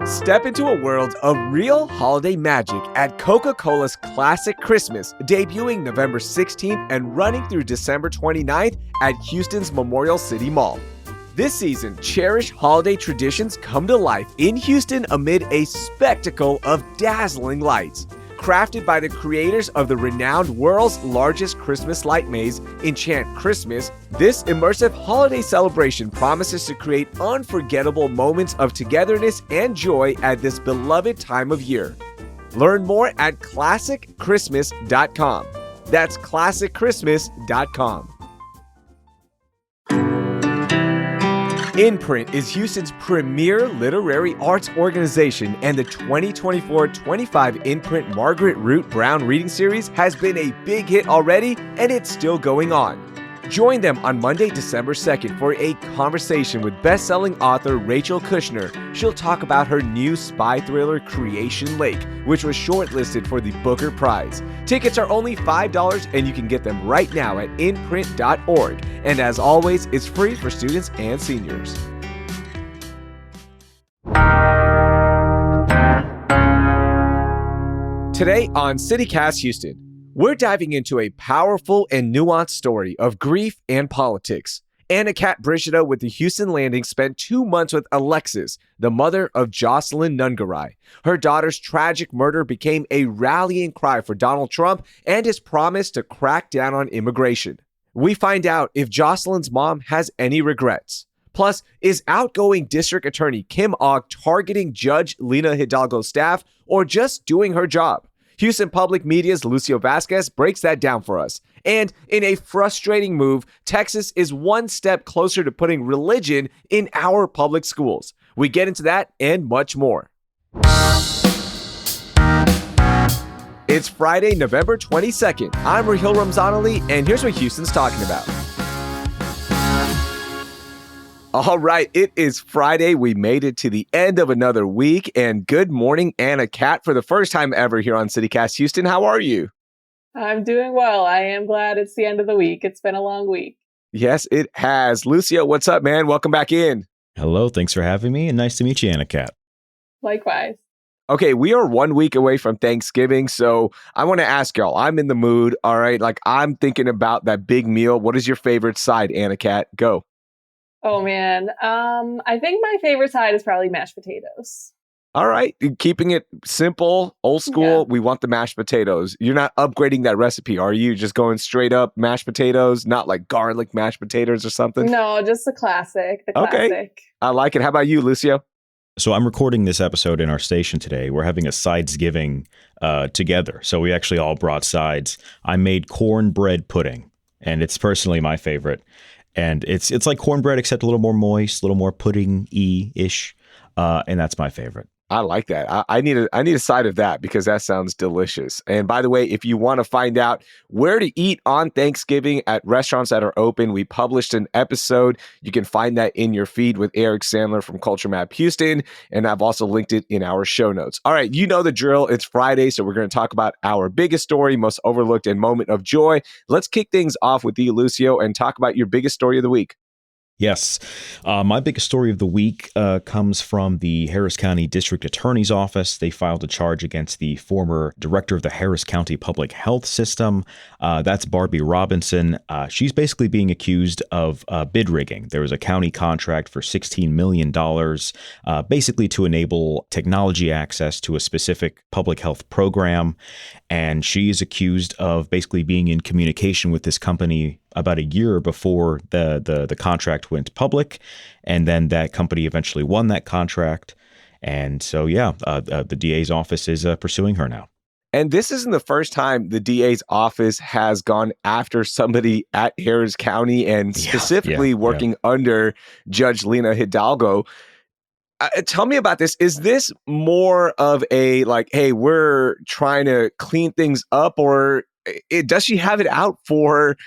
Step into a world of real holiday magic at Coca-Cola's Classic Christmas, debuting November 16th and running through December 29th at Houston's Memorial City Mall. This season, cherished holiday traditions come to life in Houston amid a spectacle of dazzling lights. Crafted by the creators of the renowned world's largest Christmas light maze, Enchant Christmas, this immersive holiday celebration promises to create unforgettable moments of togetherness and joy at this beloved time of year. Learn more at ClassicChristmas.com. That's ClassicChristmas.com. Imprint is Houston's premier literary arts organization, and the 2024-25 Imprint Margaret Root Brown reading series has been a big hit already, and it's still going on. Join them on Monday, December 2nd for a conversation with best-selling author Rachel Kushner. She'll talk about her new spy thriller Creation Lake, which was shortlisted for the Booker Prize. Tickets are only $5, and you can get them right now at imprint.org. And as always, it's free for students and seniors. Today on CityCast Houston, we're diving into a powerful and nuanced story of grief and politics. Anna-Catherine Brigida with the Houston Landing spent 2 months with Alexis, the mother of Jocelyn Nungaray. Her daughter's tragic murder became a rallying cry for Donald Trump and his promise to crack down on immigration. We find out if Jocelyn's mom has any regrets. Plus, is outgoing District Attorney Kim Ogg targeting Judge Lina Hidalgo's staff or just doing her job? Houston Public Media's Lucio Vasquez breaks that down for us. And in a frustrating move, Texas is one step closer to putting religion in our public schools. We get into that and much more. It's Friday, November 22nd. I'm Raheel Ramzanali, and here's what Houston's talking about. All right, it is Friday. We made it to the end of another week, and good morning, Anna-Cat, for the first time ever here on CityCast Houston. How are you? I'm doing well. I am glad it's the end of the week. It's been a long week. Yes, it has. Lucio, what's up, man? Welcome back in. Hello, thanks for having me, and nice to meet you, Anna-Cat. Likewise. Okay, we are 1 week away from Thanksgiving, so I want to ask y'all, I'm in the mood, all right? Like, I'm thinking about that big meal. What is your favorite side, Anna-Cat? Go. Oh, man. I think my favorite side is probably mashed potatoes. All right. Keeping it simple, old school. Yeah. We want the mashed potatoes. You're not upgrading that recipe, are you? Just going straight up mashed potatoes, not like garlic mashed potatoes or something? No, just the classic. Okay. I like it. How about you, Lucio? So I'm recording this episode in our station today. We're having a Sidesgiving together. So we actually all brought sides. I made cornbread pudding, and it's personally my favorite. And it's like cornbread, except a little more moist, a little more pudding-y-ish. And that's my favorite. I like that. I need a side of that because that sounds delicious. And by the way, if you want to find out where to eat on Thanksgiving at restaurants that are open, we published an episode. You can find that in your feed with Eric Sandler from Culture Map Houston. And I've also linked it in our show notes. All right, you know the drill. It's Friday, so we're going to talk about our biggest story, most overlooked, and moment of joy. Let's kick things off with you, Lucio, and talk about your biggest story of the week. Yes. My biggest story of the week comes from the Harris County District Attorney's Office. They filed a charge against the former director of the Harris County Public Health System. That's Barbie Robinson. She's basically being accused of bid rigging. There was a county contract for $16 million, basically to enable technology access to a specific public health program. And she is accused of basically being in communication with this company about a year before the contract went public. And then that company eventually won that contract. And so, the DA's office is pursuing her now. And this isn't the first time the DA's office has gone after somebody at Harris County and specifically working under Judge Lina Hidalgo. Tell me about this. Is this more of a like, hey, we're trying to clean things up, or does she have it out for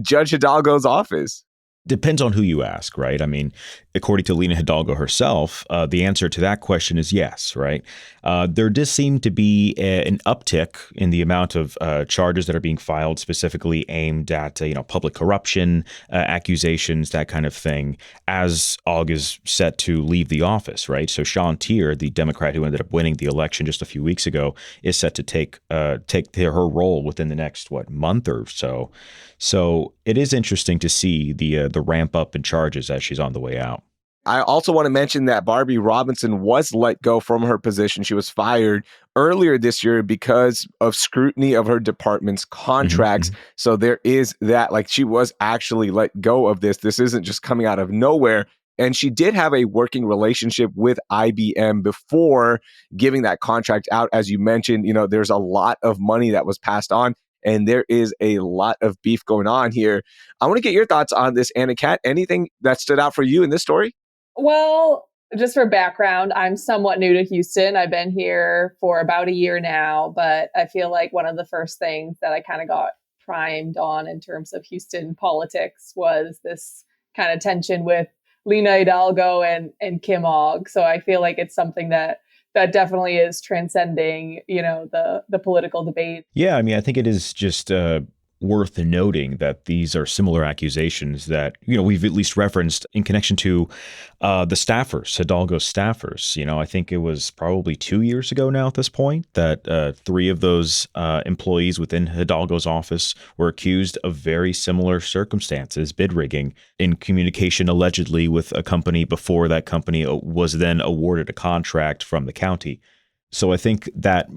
Judge Hidalgo's office? Depends on who you ask, right? I mean, according to Lina Hidalgo herself, the answer to that question is yes, right? There does seem to be an uptick in the amount of charges that are being filed, specifically aimed at public corruption accusations, that kind of thing, as Ogg is set to leave the office, right? So Sean Tier, the Democrat who ended up winning the election just a few weeks ago, is set to take her role within the next month or so. So it is interesting to see the ramp up in charges as she's on the way out. I also want to mention that Barbie Robinson was let go from her position. She was fired earlier this year because of scrutiny of her department's contracts. Mm-hmm. So there is that, like, she was actually let go of this. This isn't just coming out of nowhere. And she did have a working relationship with IBM before giving that contract out. As you mentioned, there's a lot of money that was passed on. And there is a lot of beef going on here. I want to get your thoughts on this, Anna-Cat. Anything that stood out for you in this story? Well, just for background, I'm somewhat new to Houston. I've been here for about a year now, but I feel like one of the first things that I kind of got primed on in terms of Houston politics was this kind of tension with Lina Hidalgo and Kim Ogg. So I feel like it's something that definitely is transcending, the political debate. Yeah, I mean, I think it is just worth noting that these are similar accusations that, we've at least referenced in connection to the staffers, Hidalgo's staffers. I think it was probably 2 years ago now at this point that 3 of those employees within Hidalgo's office were accused of very similar circumstances, bid rigging, in communication allegedly with a company before that company was then awarded a contract from the county. So I think that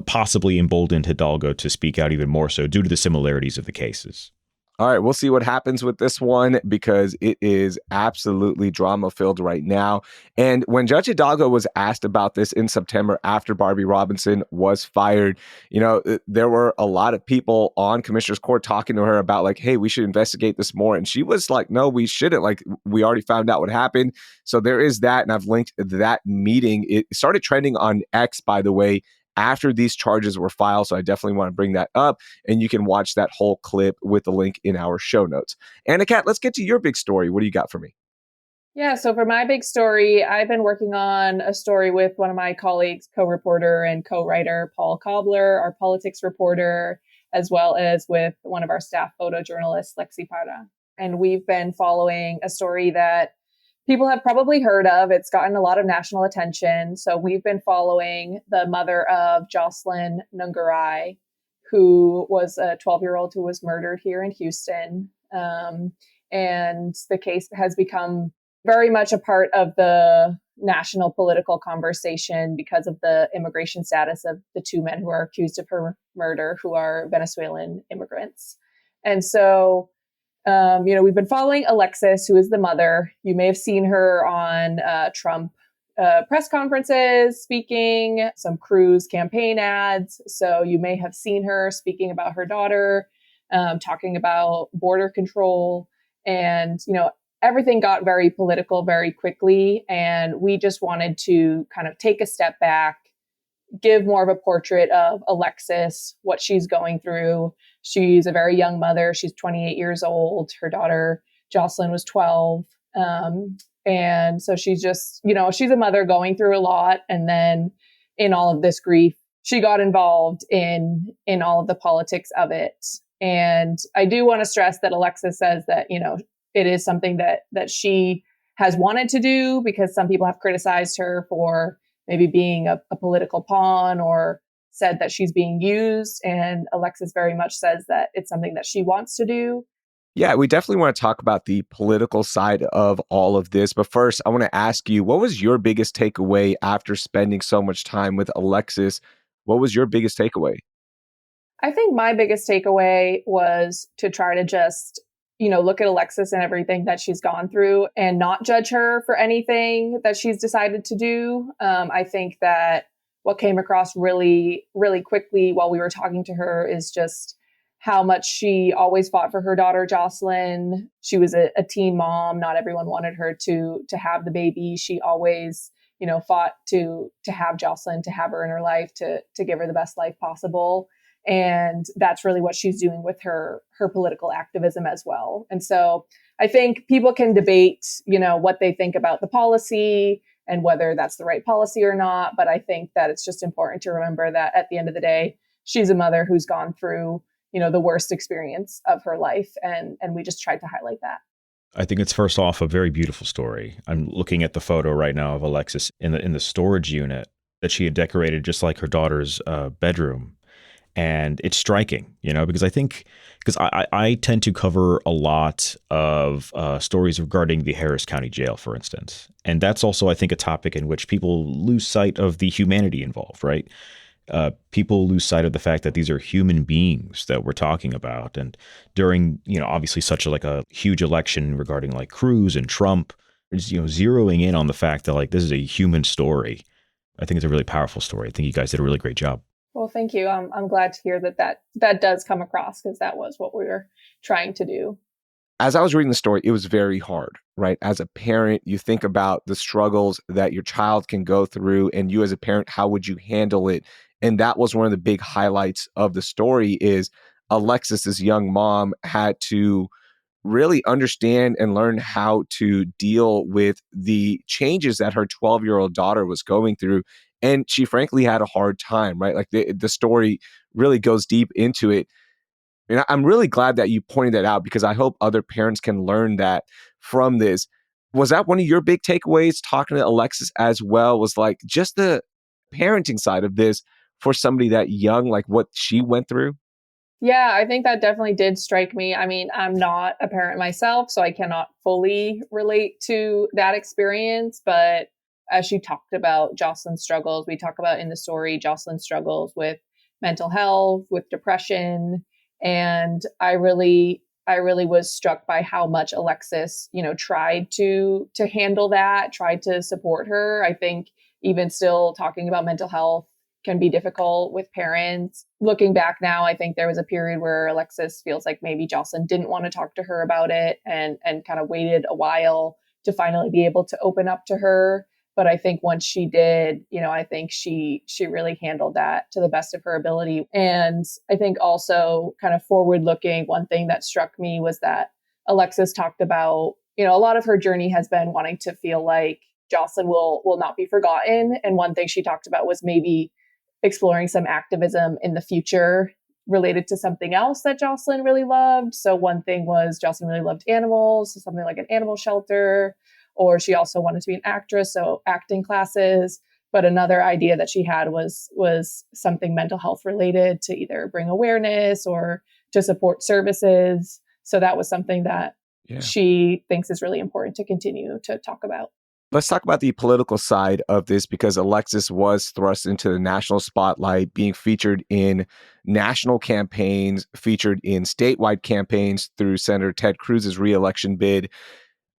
possibly emboldened Hidalgo to speak out even more so due to the similarities of the cases. All right, we'll see what happens with this one because it is absolutely drama-filled right now. And when Judge Hidalgo was asked about this in September after Barbie Robinson was fired, there were a lot of people on Commissioner's Court talking to her about like, hey, we should investigate this more. And she was like, no, we shouldn't. Like, we already found out what happened. So there is that. And I've linked that meeting. It started trending on X, by the way, after these charges were filed. So I definitely want to bring that up. And you can watch that whole clip with the link in our show notes. Anna-Cat, let's get to your big story. What do you got for me? Yeah, so for my big story, I've been working on a story with one of my colleagues, co-reporter and co-writer Paul Cobbler, our politics reporter, as well as with one of our staff photojournalists, Lexi Parra. And we've been following a story that people have probably heard of. It's gotten a lot of national attention. So we've been following the mother of Jocelyn Nungaray, who was a 12-year-old who was murdered here in Houston. And the case has become very much a part of the national political conversation because of the immigration status of the 2 men who are accused of her murder, who are Venezuelan immigrants. And so we've been following Alexis, who is the mother. You may have seen her on Trump press conferences, speaking, some Cruz campaign ads. So you may have seen her speaking about her daughter, talking about border control. And, everything got very political very quickly. And we just wanted to kind of take a step back, give more of a portrait of Alexis, what she's going through. She's a very young mother. She's 28 years old. Her daughter, Jocelyn, was 12. And so she's just, she's a mother going through a lot. And then in all of this grief, she got involved in all of the politics of it. And I do want to stress that Alexis says that, it is something that she has wanted to do, because some people have criticized her for maybe being a political pawn or said that she's being used. And Alexis very much says that it's something that she wants to do. Yeah, we definitely want to talk about the political side of all of this. But first, I want to ask you, what was your biggest takeaway after spending so much time with Alexis? What was your biggest takeaway? I think my biggest takeaway was to try to just, look at Alexis and everything that she's gone through and not judge her for anything that she's decided to do. I think that what came across really, really quickly while we were talking to her is just how much she always fought for her daughter, Jocelyn. She was a teen mom. Not everyone wanted her to have the baby. She always, fought to have Jocelyn, to have her in her life, to give her the best life possible. And that's really what she's doing with her political activism as well. And so I think people can debate, what they think about the policy and whether that's the right policy or not. But I think that it's just important to remember that at the end of the day, she's a mother who's gone through, the worst experience of her life. And we just tried to highlight that. I think it's first off a very beautiful story. I'm looking at the photo right now of Alexis in the storage unit that she had decorated just like her daughter's bedroom. And it's striking, because I tend to cover a lot of stories regarding the Harris County Jail, for instance. And that's also, I think, a topic in which people lose sight of the humanity involved, right? People lose sight of the fact that these are human beings that we're talking about. And during, obviously such a huge election regarding like Cruz and Trump, zeroing in on the fact that like this is a human story. I think it's a really powerful story. I think you guys did a really great job. Well, thank you. I'm glad to hear that does come across, because that was what we were trying to do. As I was reading the story, it was very hard, right? As a parent, you think about the struggles that your child can go through, and you as a parent, how would you handle it? And that was one of the big highlights of the story is Alexis, this young mom, had to really understand and learn how to deal with the changes that her 12-year-old daughter was going through. And she frankly had a hard time, right? Like the story really goes deep into it. And I'm really glad that you pointed that out, because I hope other parents can learn that from this. Was that one of your big takeaways talking to Alexis as well, was like just the parenting side of this for somebody that young, like what she went through? Yeah, I think that definitely did strike me. I mean, I'm not a parent myself, so I cannot fully relate to that experience. But as she talked about Jocelyn's struggles, we talk about in the story Jocelyn's struggles with mental health, with depression. And I really was struck by how much Alexis, tried to handle that, tried to support her. I think even still talking about mental health can be difficult with parents. Looking back now, I think there was a period where Alexis feels like maybe Jocelyn didn't want to talk to her about it and kind of waited a while to finally be able to open up to her. But I think once she did, I think she really handled that to the best of her ability. And I think also kind of forward looking, one thing that struck me was that Alexis talked about, a lot of her journey has been wanting to feel like Jocelyn will not be forgotten. And one thing she talked about was maybe exploring some activism in the future related to something else that Jocelyn really loved. So one thing was Jocelyn really loved animals, so something like an animal shelter, or she also wanted to be an actress, so acting classes. But another idea that she had was something mental health related to either bring awareness or to support services. So that was something that she thinks is really important to continue to talk about. Let's talk about the political side of this, because Alexis was thrust into the national spotlight, being featured in national campaigns, featured in statewide campaigns through Senator Ted Cruz's reelection bid.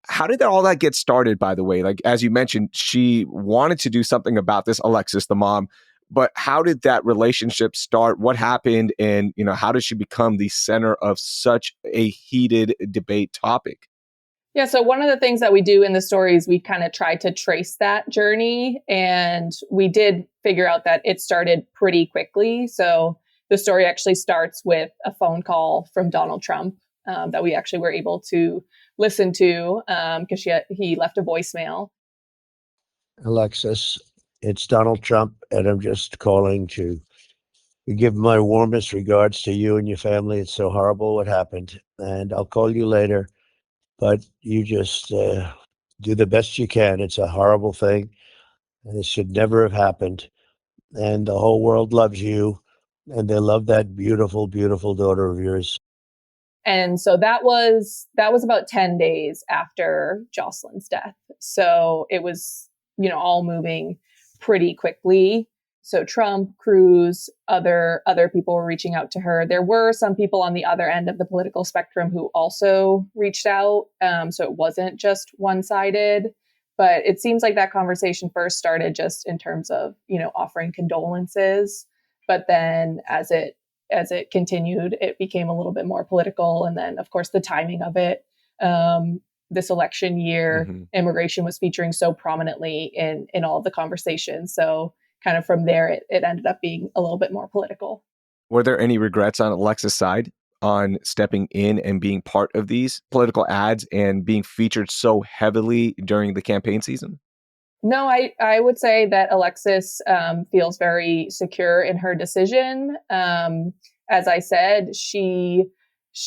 How did all that get started, by the way? Like, as you mentioned, she wanted to do something about this, Alexis, the mom, but how did that relationship start? What happened? And, how did she become the center of such a heated debate topic? Yeah, so one of the things that we do in the story is we kind of try to trace that journey. And we did figure out that it started pretty quickly. So the story actually starts with a phone call from Donald Trump that we actually were able to listen to because he left a voicemail. Alexis, it's Donald Trump, and I'm just calling to give my warmest regards to you and your family. It's so horrible what happened. And I'll call you later. But you just do the best you can. It's a horrible thing, and it should never have happened. And the whole world loves you, and they love that beautiful, beautiful daughter of yours. And so that was about 10 days after Jocelyn's death. So it was, all moving pretty quickly. So Trump, Cruz, other people were reaching out to her. There were some people on the other end of the political spectrum who also reached out. So it wasn't just one-sided. But it seems like that conversation first started just in terms of, offering condolences. But then as it continued, it became a little bit more political. And then, of course, the timing of it. This election year, immigration was featuring so prominently in all of the conversations. So kind of from there, it ended up being a little bit more political. Were there any regrets on Alexis' side on stepping in and being part of these political ads and being featured so heavily during the campaign season? No, I would say that Alexis feels very secure in her decision. As I said, she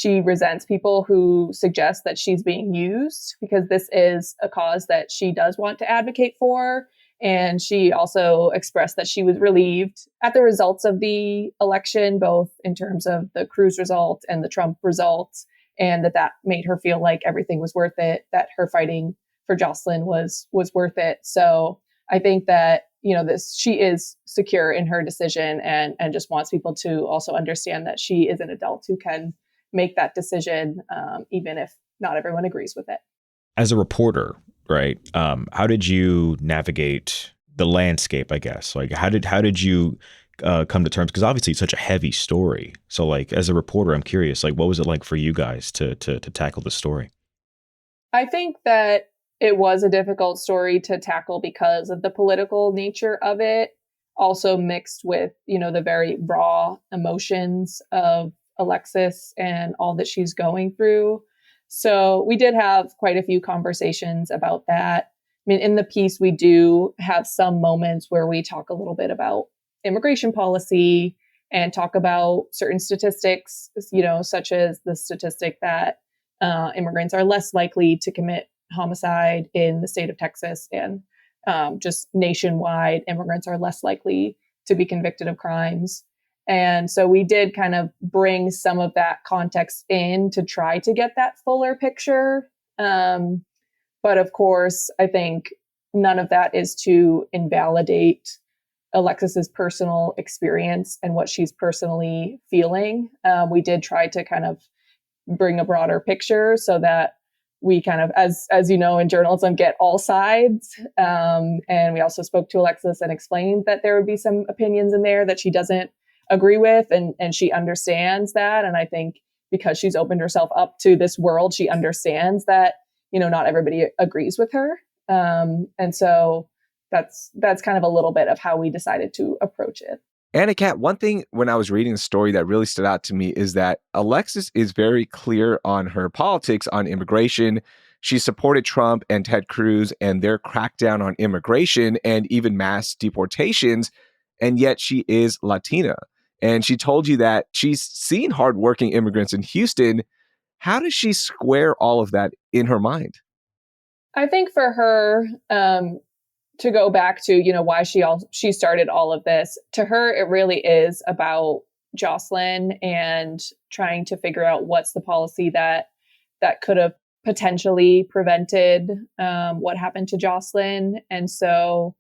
resents people who suggest that she's being used, because this is a cause that she does want to advocate for. And she also expressed that she was relieved at the results of the election, both in terms of the Cruz result and the Trump results, and that made her feel like everything was worth it, that her fighting for Jocelyn was worth it. So I think that, she is secure in her decision, and just wants people to also understand that she is an adult who can make that decision, even if not everyone agrees with it. As a reporter, right? How did you navigate the landscape, I guess? Like, how did you come to terms? Because obviously it's such a heavy story. So like, as a reporter, I'm curious, like, what was it like for you guys to tackle the story? I think that it was a difficult story to tackle because of the political nature of it, also mixed with, the very raw emotions of Alexis and all that she's going through. So we did have quite a few conversations about that. I mean, in the piece, we do have some moments where we talk a little bit about immigration policy and talk about certain statistics, such as the statistic that immigrants are less likely to commit homicide in the state of Texas, and just nationwide, immigrants are less likely to be convicted of crimes. And so we did kind of bring some of that context in to try to get that fuller picture. But of course, I think none of that is to invalidate Alexis's personal experience and what she's personally feeling. We did try to kind of bring a broader picture so that we kind of, as you know, in journalism, get all sides. And we also spoke to Alexis and explained that there would be some opinions in there that she doesn't agree with, and she understands that. And I think because she's opened herself up to this world, she understands that, not everybody agrees with her. And so that's kind of a little bit of how we decided to approach it. Anna-Cat, one thing when I was reading the story that really stood out to me is that Alexis is very clear on her politics on immigration. She supported Trump and Ted Cruz and their crackdown on immigration and even mass deportations, and yet she is Latina. And she told you that she's seen hardworking immigrants in Houston. How does she square all of that in her mind? I think for her, to go back to, why she started all of this, to her, it really is about Jocelyn and trying to figure out what's the policy that could have potentially prevented what happened to Jocelyn. And so,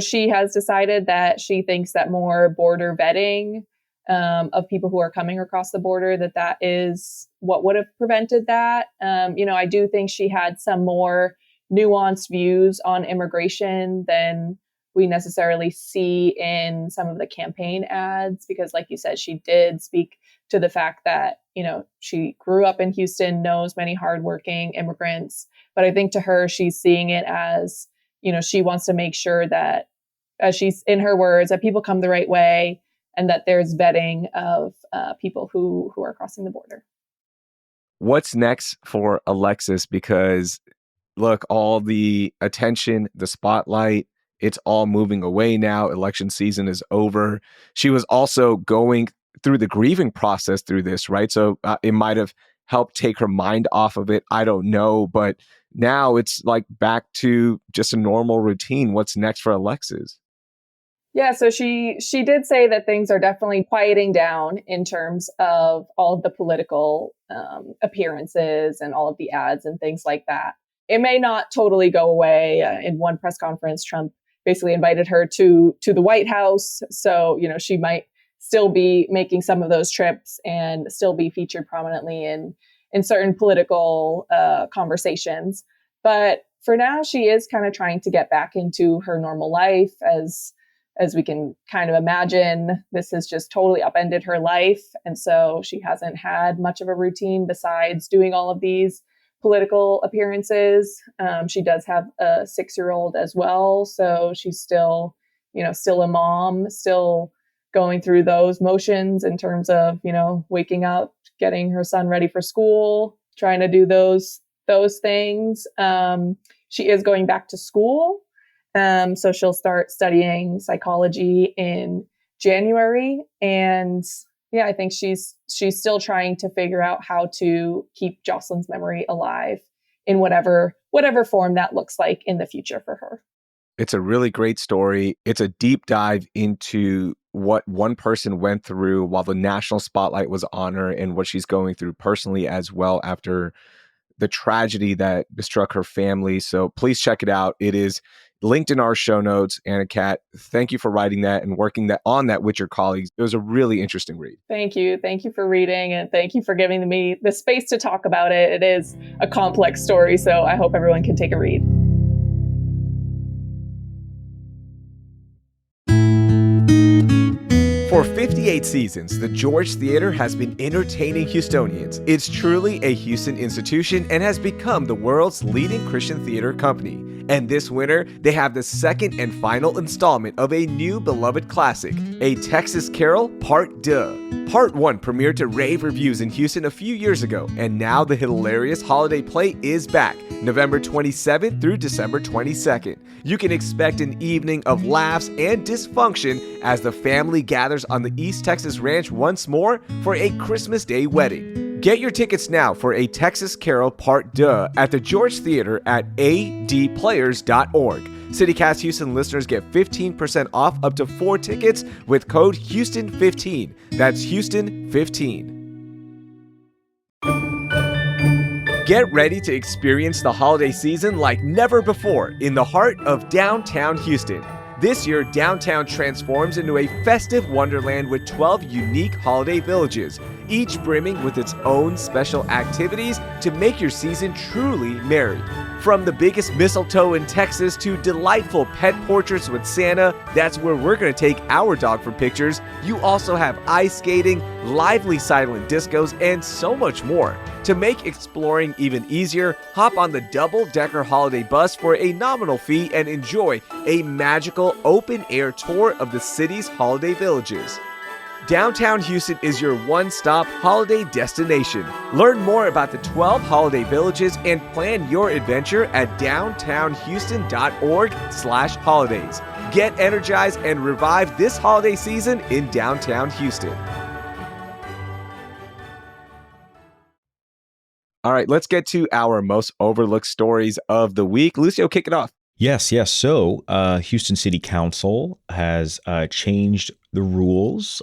she has decided that she thinks that more border vetting of people who are coming across the border, that is what would have prevented that. I do think she had some more nuanced views on immigration than we necessarily see in some of the campaign ads, because like you said, she did speak to the fact that, she grew up in Houston, knows many hardworking immigrants. But I think to her, she's seeing it as, she wants to make sure that, as she's in her words, that people come the right way and that there's vetting of people who are crossing the border. What's next for Alexis? Because look, all the attention, the spotlight, it's all moving away now. Election season is over. She was also going through the grieving process through this, right? So it might have helped take her mind off of it. I don't know. But now it's like back to just a normal routine. What's next for Alexis? Yeah, so she did say that things are definitely quieting down in terms of all of the political appearances and all of the ads and things like that. It may not totally go away. In one press conference, Trump basically invited her to the White House. So, she might still be making some of those trips and still be featured prominently in certain political conversations. But for now, she is kind of trying to get back into her normal life. As we can kind of imagine, this has just totally upended her life. And so she hasn't had much of a routine besides doing all of these political appearances. She does have a 6-year-old as well. So she's still a mom, still going through those motions in terms of, waking up, getting her son ready for school, trying to do those things. She is going back to school. So she'll start studying psychology in January. And I think she's still trying to figure out how to keep Jocelyn's memory alive in whatever form that looks like in the future for her. It's a really great story. It's a deep dive into what one person went through while the national spotlight was on her and what she's going through personally as well after the tragedy that struck her family. So please check it out. It is linked in our show notes. Anna-Cat, thank you for writing that and working on that with your colleagues. It was a really interesting read. Thank you. Thank you for reading, and thank you for giving me the space to talk about it. It is a complex story, so I hope everyone can take a read. For 58 seasons, the George Theater has been entertaining Houstonians. It's truly a Houston institution and has become the world's leading Christian theater company. And this winter, they have the second and final installment of a new beloved classic, A Texas Carol Part 2. Part 1 premiered to rave reviews in Houston a few years ago, and now the hilarious holiday play is back, November 27th through December 22nd. You can expect an evening of laughs and dysfunction as the family gathers on the East Texas Ranch once more for a Christmas Day wedding. Get your tickets now for A Texas Carol Part 2 at the George Theater at adplayers.org. CityCast Houston listeners get 15% off up to 4 tickets with code Houston15. That's Houston15. Get ready to experience the holiday season like never before in the heart of downtown Houston. This year, downtown transforms into a festive wonderland with 12 unique holiday villages, each brimming with its own special activities to make your season truly merry. From the biggest mistletoe in Texas to delightful pet portraits with Santa, that's where we're going to take our dog for pictures. You also have ice skating, lively silent discos, and so much more. To make exploring even easier, hop on the double-decker holiday bus for a nominal fee and enjoy a magical open-air tour of the city's holiday villages. Downtown Houston is your one-stop holiday destination. Learn more about the 12 holiday villages and plan your adventure at downtownhouston.org/holidays. Get energized and revive this holiday season in downtown Houston. All right, let's get to our most overlooked stories of the week. Lucio, kick it off. Yes. So Houston City Council has changed the rules.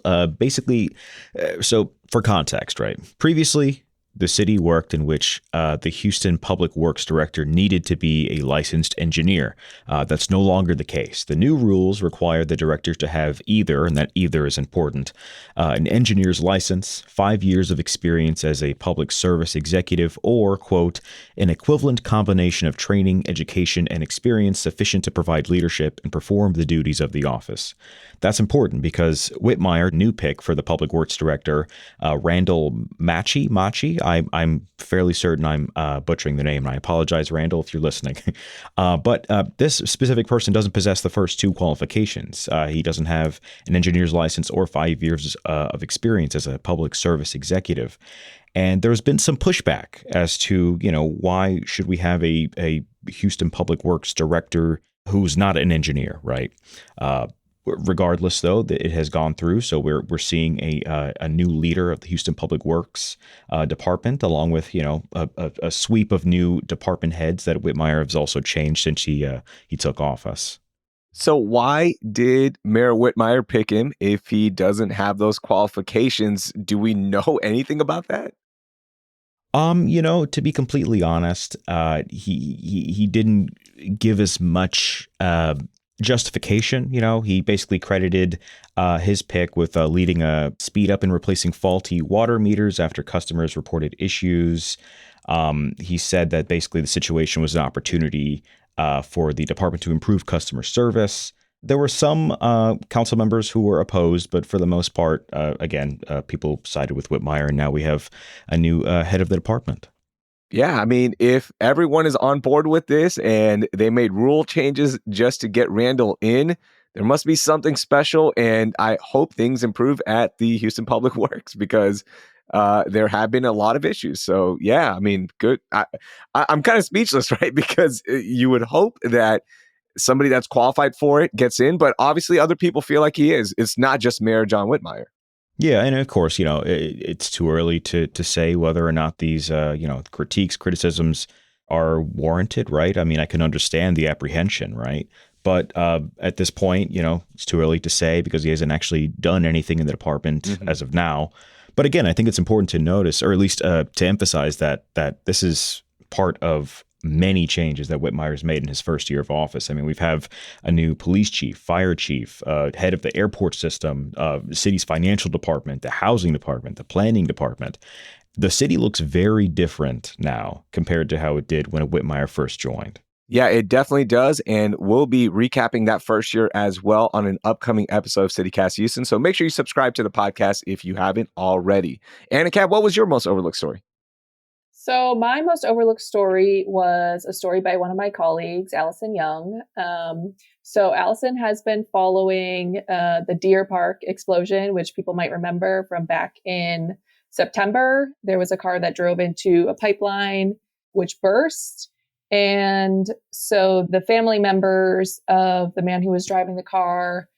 So for context, right? Previously, the city worked in which the Houston Public Works Director needed to be a licensed engineer. That's no longer the case. The new rules require the director to have either, and that either is important, an engineer's license, 5 years of experience as a public service executive, or, quote, an equivalent combination of training, education, and experience sufficient to provide leadership and perform the duties of the office. That's important because Whitmire, new pick for the Public Works Director, Randall Machi, I'm fairly certain I'm butchering the name, and I apologize, Randall, if you're listening. But this specific person doesn't possess the first 2 qualifications. He doesn't have an engineer's license or 5 years of experience as a public service executive. And there's been some pushback as to, why should we have a Houston Public Works Director who's not an engineer, right? Regardless, though, that it has gone through, so we're seeing a new leader of the Houston Public Works Department, along with a sweep of new department heads that Whitmire has also changed since he took office. So why did Mayor Whitmire pick him if he doesn't have those qualifications? Do we know anything about that? To be completely honest, he didn't give as much justification. He basically credited his pick with leading a speed up in replacing faulty water meters after customers reported issues. He said that basically the situation was an opportunity for the department to improve customer service. There were some council members who were opposed, but for the most part, people sided with Whitmire, and now we have a new head of the department. Yeah, I mean, if everyone is on board with this and they made rule changes just to get Randall in, there must be something special. And I hope things improve at the Houston Public Works because there have been a lot of issues. So, yeah, I mean, good. I'm kind of speechless, right? Because you would hope that somebody that's qualified for it gets in, but obviously other people feel like he is. It's not just Mayor John Whitmire. Yeah, and of course, it's too early to say whether or not these, critiques, criticisms are warranted, right? I mean, I can understand the apprehension, right? But at this point, it's too early to say because he hasn't actually done anything in the department as of now. But again, I think it's important to notice, or at least to emphasize that this is part of many changes that Whitmire's made in his first year of office. I mean, we've have a new police chief, fire chief, head of the airport system, the city's financial department, the housing department, the planning department. The city looks very different now compared to how it did when Whitmire first joined. Yeah, it definitely does. And we'll be recapping that first year as well on an upcoming episode of CityCast Houston. So make sure you subscribe to the podcast if you haven't already. Anna-Cat, what was your most overlooked story? So my most overlooked story was a story by one of my colleagues, Allison Young. So Allison has been following the Deer Park explosion, which people might remember from back in September. There was a car that drove into a pipeline, which burst. And so the family members of the man who was driving the car,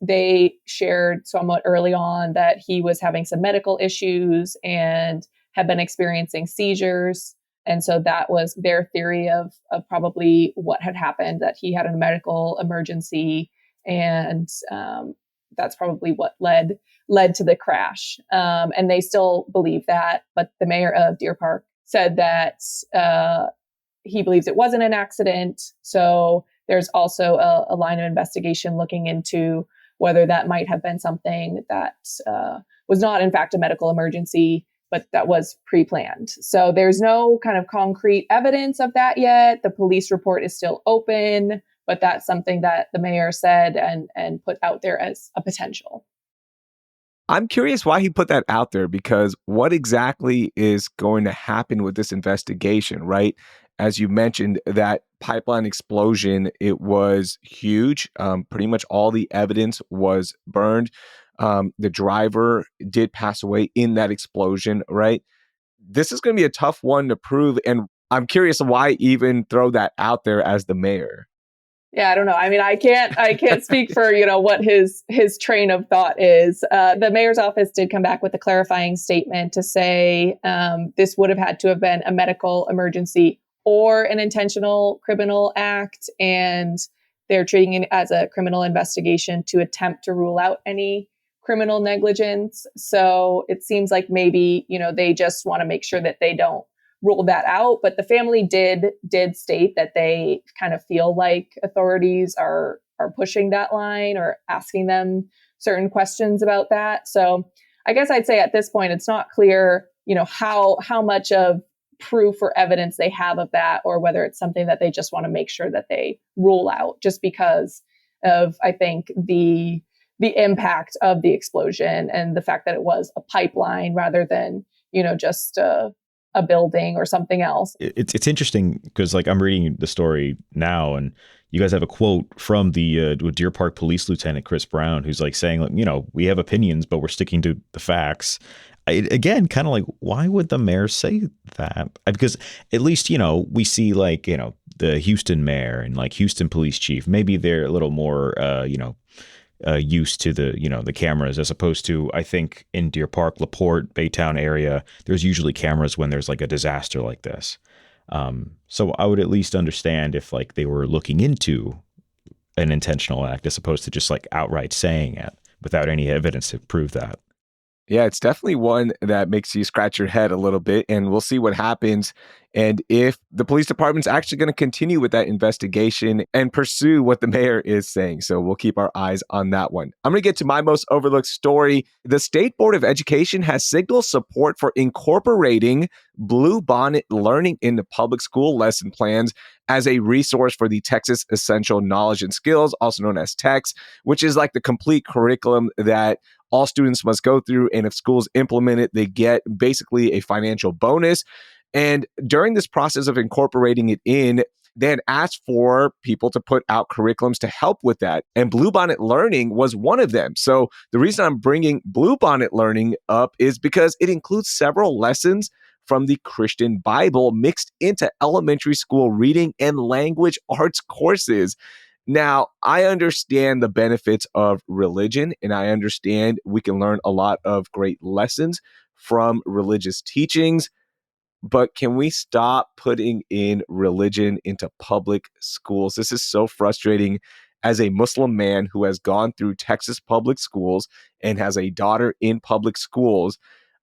they shared somewhat early on that he was having some medical issues and had been experiencing seizures. And so that was their theory of probably what had happened, that he had a medical emergency. And that's probably what led to the crash. And they still believe that. But the mayor of Deer Park said that he believes it wasn't an accident. So there's also a line of investigation looking into whether that might have been something that was not, in fact, a medical emergency, but that was pre-planned. So there's no kind of concrete evidence of that yet. The police report is still open, but that's something that the mayor said and put out there as a potential. I'm curious why he put that out there, because what exactly is going to happen with this investigation, right? As you mentioned, that pipeline explosion, it was huge. Pretty much all the evidence was burned. The driver did pass away in that explosion, right? This is going to be a tough one to prove. And I'm curious why even throw that out there as the mayor. Yeah, I don't know. I mean, I can't speak for, what his train of thought is. The mayor's office did come back with a clarifying statement to say this would have had to have been a medical emergency or an intentional criminal act. And they're treating it as a criminal investigation to attempt to rule out any criminal negligence. So it seems like maybe, they just want to make sure that they don't rule that out. But the family did state that they kind of feel like authorities are pushing that line or asking them certain questions about that. So I guess I'd say at this point, it's not clear, how much of proof or evidence they have of that, or whether it's something that they just want to make sure that they rule out just because of, I think, the impact of the explosion and the fact that it was a pipeline rather than, just a building or something else. It's interesting because I'm reading the story now, and you guys have a quote from the Deer Park Police Lieutenant Chris Brown, who's saying, we have opinions, but we're sticking to the facts. Again, kind of why would the mayor say that? Because at least, we see the Houston mayor and Houston police chief, maybe they're a little more, used to the cameras, as opposed to, I think, in Deer Park, LaPorte, Baytown area, there's usually cameras when there's a disaster like this. So I would at least understand if they were looking into an intentional act as opposed to just outright saying it without any evidence to prove that. Yeah, it's definitely one that makes you scratch your head a little bit, and we'll see what happens. And if the police department's actually going to continue with that investigation and pursue what the mayor is saying. So we'll keep our eyes on that one. I'm going to get to my most overlooked story. The State Board of Education has signaled support for incorporating Blue Bonnet learning into public school lesson plans as a resource for the Texas Essential Knowledge and Skills, also known as TEKS, which is the complete curriculum that all students must go through. And if schools implement it, they get basically a financial bonus. And during this process of incorporating it in, they had asked for people to put out curriculums to help with that. And Bluebonnet Learning was one of them. So the reason I'm bringing Bluebonnet Learning up is because it includes several lessons from the Christian Bible mixed into elementary school reading and language arts courses. Now, I understand the benefits of religion, and I understand we can learn a lot of great lessons from religious teachings. But can we stop putting in religion into public schools? This is so frustrating as a Muslim man who has gone through Texas public schools and has a daughter in public schools.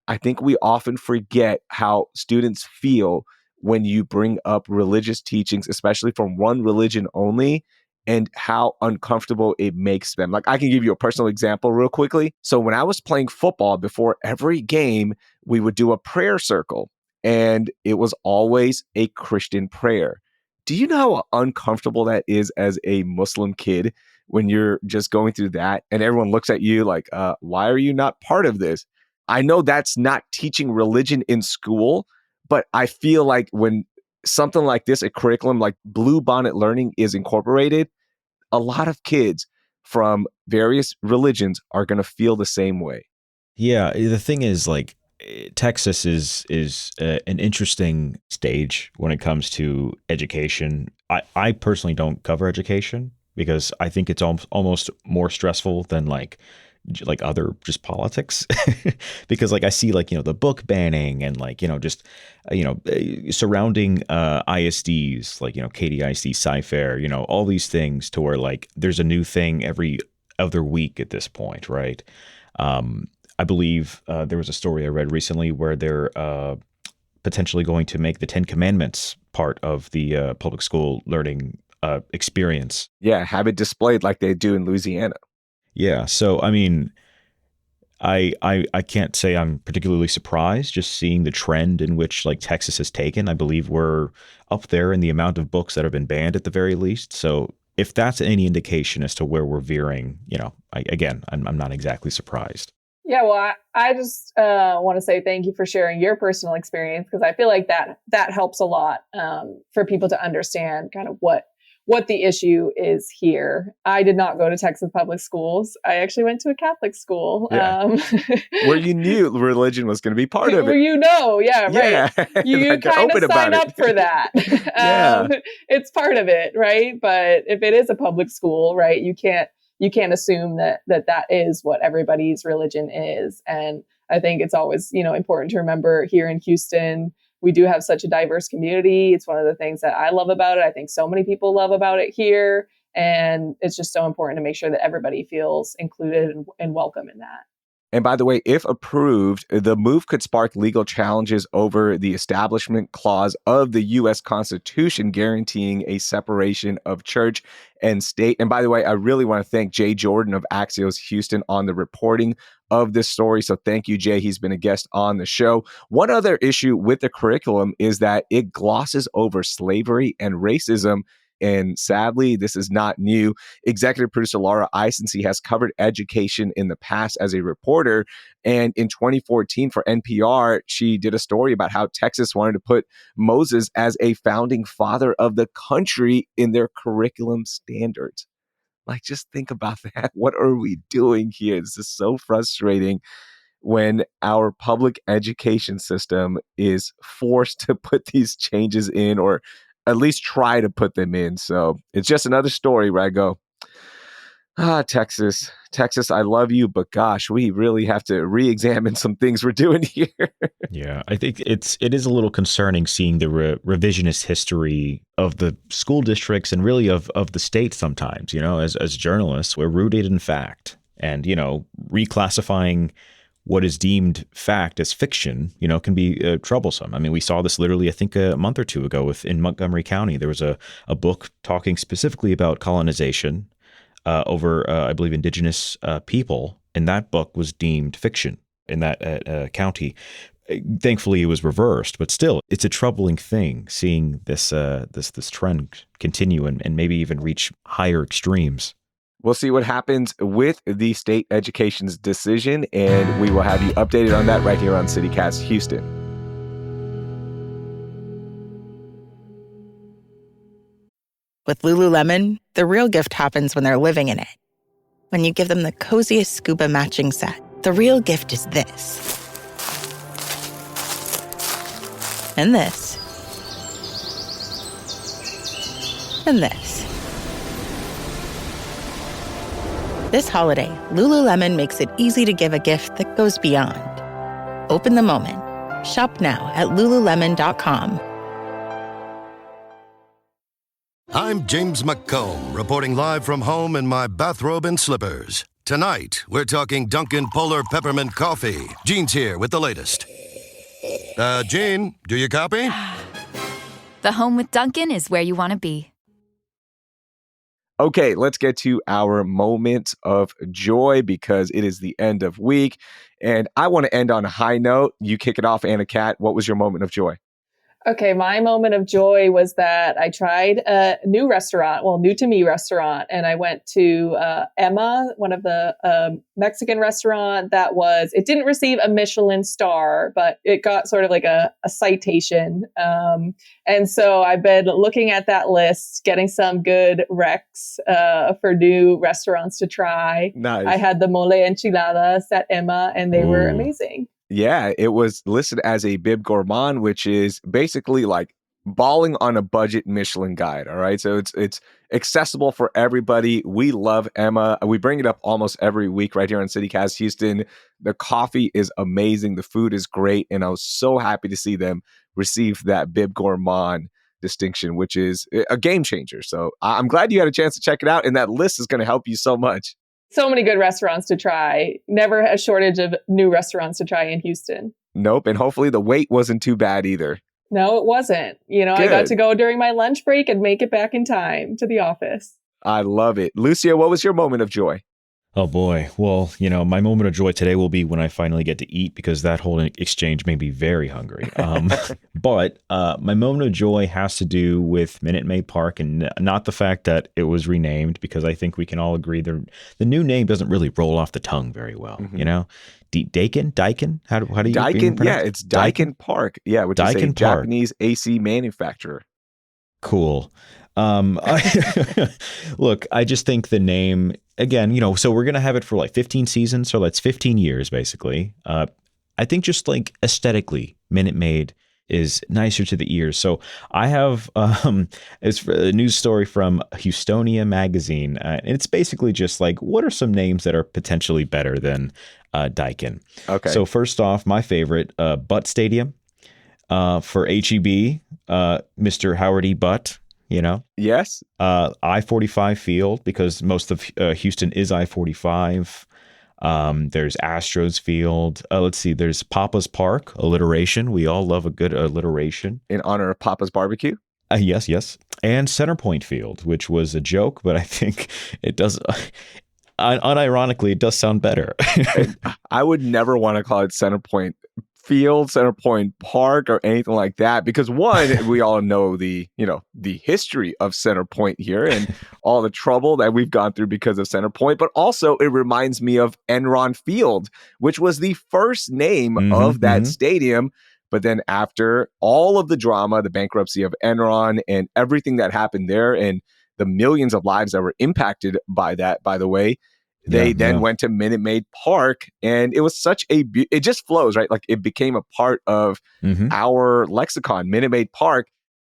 I think we often forget how students feel when you bring up religious teachings, especially from one religion only, and how uncomfortable it makes them. Like, I can give you a personal example real quickly. So when I was playing football, before every game, we would do a prayer circle, and it was always a Christian prayer. Do you know how uncomfortable that is as a Muslim kid when you're just going through that and everyone looks at you like, why are you not part of this? I know that's not teaching religion in school, but I feel like when something like this, a curriculum like Bluebonnet Learning is incorporated, a lot of kids from various religions are going to feel the same way. Yeah, the thing is, like, Texas is an interesting stage when it comes to education. I personally don't cover education because I think it's almost more stressful than like other just politics because like I see like, the book banning and like, just, surrounding ISDs like, KDIC, Sci-Fair, all these things to where like there's a new thing every other week at this point. Right. I believe there was a story I read recently where they're potentially going to make the 10 Commandments part of the public school learning experience. Yeah. Have it displayed like they do in Louisiana. Yeah. So, I mean, I can't say I'm particularly surprised just seeing the trend in which like Texas has taken. I believe we're up there in the amount of books that have been banned at the very least. So if that's any indication as to where we're veering, I'm not exactly surprised. Yeah, well, I just want to say thank you for sharing your personal experience, because I feel like that helps a lot for people to understand kind of what the issue is here. I did not go to Texas public schools. I actually went to a Catholic school. Yeah. Where you knew religion was going to be part of it. Right. You Like, kind of sign up for that. Yeah. It's part of it, right? But if it is a public school, right, you can't assume that is what everybody's religion is. And I think it's always, important to remember here in Houston, we do have such a diverse community. It's one of the things that I love about it. I think so many people love about it here. And it's just so important to make sure that everybody feels included and welcome in that. And by the way, if approved, the move could spark legal challenges over the Establishment Clause of the U.S. Constitution guaranteeing a separation of church and state. And by the way, I really want to thank Jay Jordan of Axios Houston on the reporting of this story. So thank you, Jay. He's been a guest on the show. One other issue with the curriculum is that it glosses over slavery and racism. And sadly, this is not new. Executive producer Laura Isensee has covered education in the past as a reporter. And in 2014 for NPR, she did a story about how Texas wanted to put Moses as a founding father of the country in their curriculum standards. Like, just think about that. What are we doing here? This is so frustrating when our public education system is forced to put these changes in, or at least try to put them in. So it's just another story where I go, Texas, I love you, but gosh, we really have to re-examine some things we're doing here. Yeah, I think it is a little concerning seeing the revisionist history of the school districts and really of the state sometimes. As journalists, we're rooted in fact, and reclassifying what is deemed fact as fiction, can be troublesome. I mean, we saw this literally, I think, a month or two ago in Montgomery County. There was a book talking specifically about colonization over, I believe, indigenous people, and that book was deemed fiction in that county. Thankfully, it was reversed, but still, it's a troubling thing seeing this trend continue and maybe even reach higher extremes. We'll see what happens with the state education's decision, and we will have you updated on that right here on CityCast Houston. With Lululemon, the real gift happens when they're living in it. When you give them the coziest scuba matching set, the real gift is this. And this. And this. This holiday, Lululemon makes it easy to give a gift that goes beyond. Open the moment. Shop now at Lululemon.com. I'm James McComb, reporting live from home in my bathrobe and slippers. Tonight, we're talking Dunkin' Polar Peppermint Coffee. Gene's here with the latest. Gene, do you copy? The home with Dunkin' is where you want to be. Okay, let's get to our moment of joy because it is the end of week. And I want to end on a high note. You kick it off, Anna-Cat. What was your moment of joy? Okay, my moment of joy was that I tried a new restaurant, new to me restaurant, and I went to Emma, one of the Mexican restaurant it didn't receive a Michelin star, but it got sort of like a citation. And so I've been looking at that list, getting some good recs for new restaurants to try. Nice. I had the mole enchiladas at Emma, and they were amazing. Yeah, it was listed as a Bib Gourmand, which is basically like balling on a budget Michelin guide. All right. So it's accessible for everybody. We love Emma. We bring it up almost every week right here on CityCast Houston. The coffee is amazing. The food is great. And I was so happy to see them receive that Bib Gourmand distinction, which is a game changer. So I'm glad you had a chance to check it out. And that list is going to help you so much. So many good restaurants to try. Never a shortage of new restaurants to try in Houston. Nope. And hopefully the wait wasn't too bad either. No, it wasn't. Good. I got to go during my lunch break and make it back in time to the office. I love it. Lucio, what was your moment of joy? Oh boy. Well, my moment of joy today will be when I finally get to eat because that whole exchange made me very hungry. But my moment of joy has to do with Minute Maid Park and not the fact that it was renamed because I think we can all agree the new name doesn't really roll off the tongue very well, Daikin? How do you Daikin? Yeah, it's Daikin Park. Yeah, which is a Japanese AC manufacturer. Cool. Look, I just think the name, again, so we're going to have it for like 15 seasons. So that's 15 years, basically. I think just like aesthetically, Minute Maid is nicer to the ears. So I have it's a news story from Houstonia magazine. And it's basically just like, what are some names that are potentially better than Daikin? Okay. So first off, my favorite, Butt Stadium for HEB, Mr. Howard E. Butt. Yes. I-45 Field, because most of Houston is I-45. There's Astros Field. Let's see. There's Papa's Park, alliteration. We all love a good alliteration. In honor of Papa's Barbecue? Yes. And Centerpoint Field, which was a joke, but I think it does... unironically, it does sound better. I would never want to call it Centerpoint Field, Centerpoint Park, or anything like that, because one, we all know the history of Centerpoint here and all the trouble that we've gone through because of Centerpoint, but also it reminds me of Enron Field, which was the first name of that stadium. But then after all of the drama, the bankruptcy of Enron and everything that happened there and the millions of lives that were impacted by that, by the way, they then went to Minute Maid Park, and it was such it just flows, right? Like it became a part of our lexicon, Minute Maid Park.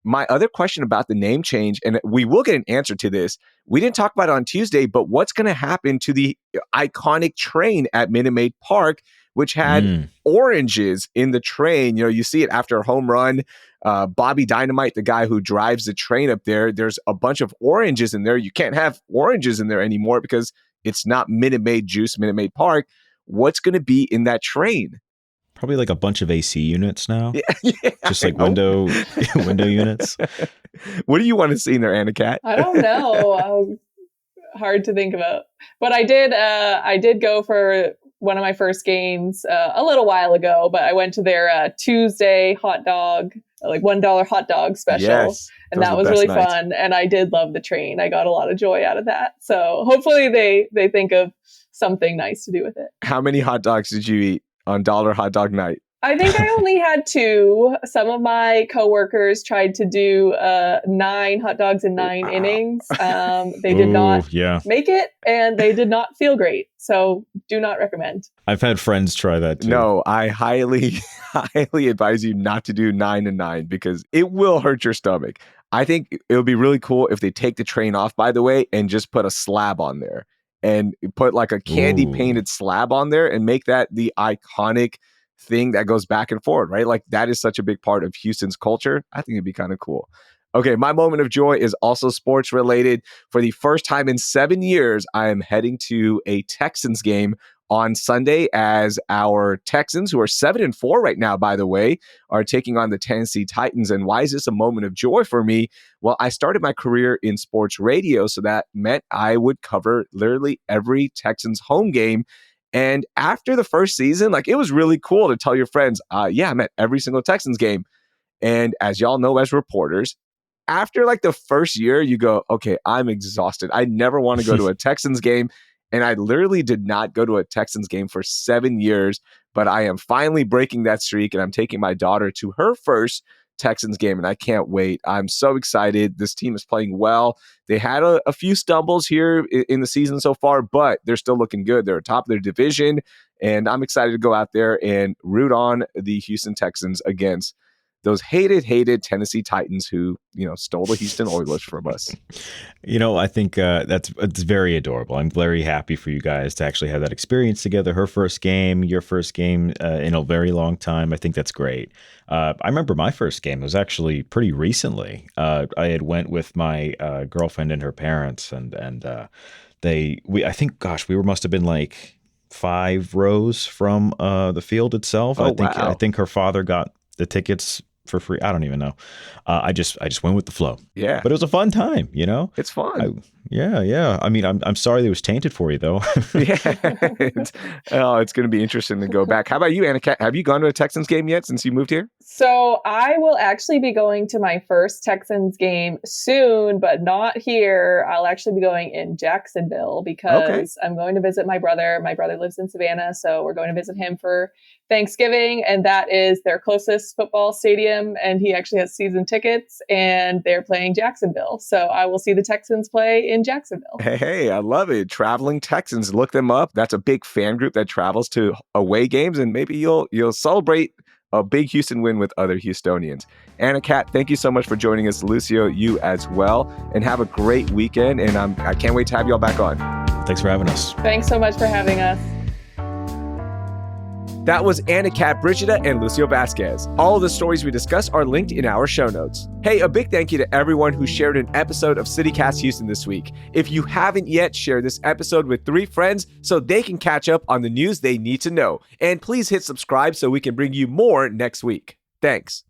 My other question about the name change, and we will get an answer to this, we didn't talk about it on Tuesday, but what's going to happen to the iconic train at Minute Maid Park, which had oranges in the train? You see it after a home run. Bobby Dynamite, the guy who drives the train up there, there's a bunch of oranges in there. You can't have oranges in there anymore because it's not Minute Maid Juice, Minute Maid Park. What's going to be in that train? Probably like a bunch of AC units now. Yeah, just like window units. What do you want to see in there, Anna-Cat? I don't know. Hard to think about. But I did go for one of my first games a little while ago, but I went to their Tuesday hot dog, like $1 hot dog special. Yes, and that was really fun. And I did love the train. I got a lot of joy out of that. So hopefully they think of something nice to do with it. How many hot dogs did you eat on Dollar Hot Dog Night? I think I only had 2. Some of my coworkers tried to do 9 hot dogs in 9 innings. They did not make it, and they did not feel great. So do not recommend. I've had friends try that too. No, I highly advise you not to do 9 and 9 because it will hurt your stomach. I think it would be really cool if they take the train off, by the way, and just put a slab on there and put like a candy painted slab on there and make that the iconic thing that goes back and forward, right? Like that is such a big part of Houston's culture. I think it'd be kind of cool. Okay, my moment of joy is also sports related. For the first time in 7 years, I am heading to a Texans game on Sunday as our Texans, who are 7-4 right now, by the way, are taking on the Tennessee Titans. And why is this a moment of joy for me? Well, I started my career in sports radio, so that meant I would cover literally every Texans home game. And after the first season, like it was really cool to tell your friends, yeah, I'm at every single Texans game. And as y'all know, as reporters, after like the first year, you go, okay, I'm exhausted. I never want to go to a Texans game. And I literally did not go to a Texans game for 7 years, but I am finally breaking that streak and I'm taking my daughter to her first Texans game and I can't wait. I'm so excited. This team is playing well. They had a few stumbles here in the season so far, but they're still looking good. They're atop their division and I'm excited to go out there and root on the Houston Texans against those hated Tennessee Titans who, stole the Houston Oilers from us. I think it's very adorable. I'm very happy for you guys to actually have that experience together. Her first game, your first game in a very long time. I think that's great. I remember my first game. It was actually pretty recently. I had went with my girlfriend and her parents, and we must have been like 5 rows from the field itself. Oh, I think her father got the tickets for free. I don't even know. I just went with the flow. Yeah. But it was a fun time, It's fun. Yeah. I mean, I'm sorry it was tainted for you though. Yeah. It's going to be interesting to go back. How about you, Anna? Have you gone to a Texans game yet since you moved here? So I will actually be going to my first Texans game soon, but not here. I'll actually be going in Jacksonville because I'm going to visit my brother. My brother lives in Savannah, so we're going to visit him for Thanksgiving, and that is their closest football stadium, and he actually has season tickets, and they're playing Jacksonville. So I will see the Texans play in Jacksonville. Hey, I love it. Traveling Texans, look them up. That's a big fan group that travels to away games, and maybe you'll celebrate a big Houston win with other Houstonians. Anna-Cat, thank you so much for joining us. Lucio, you as well, and have a great weekend, and I can't wait to have you all back on. Thanks for having us. Thanks so much for having us. That was Anna-Catherine Brigida and Lucio Vasquez. All of the stories we discussed are linked in our show notes. Hey, a big thank you to everyone who shared an episode of CityCast Houston this week. If you haven't yet, share this episode with 3 friends so they can catch up on the news they need to know. And please hit subscribe so we can bring you more next week. Thanks.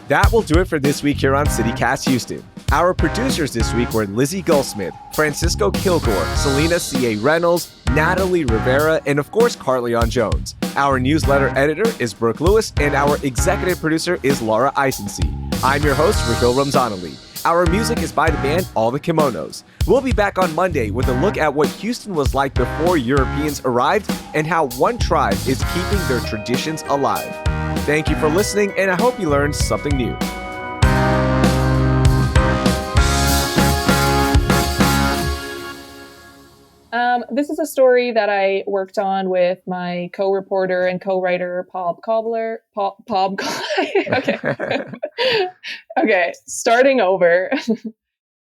That will do it for this week here on CityCast Houston. Our producers this week were Lizzie Goldsmith, Francisco Kilgore, Selena C.A. Reynolds, Natalie Rivera, and of course, Carleon Jones. Our newsletter editor is Brooke Lewis, and our executive producer is Laura Eisensee. I'm your host, Raheel Ramzanali. Our music is by the band All the Kimonos. We'll be back on Monday with a look at what Houston was like before Europeans arrived and how one tribe is keeping their traditions alive. Thank you for listening, and I hope you learned something new. This is a story that I worked on with my co-reporter and co-writer, Pob Cobbler. Okay. Okay, starting over.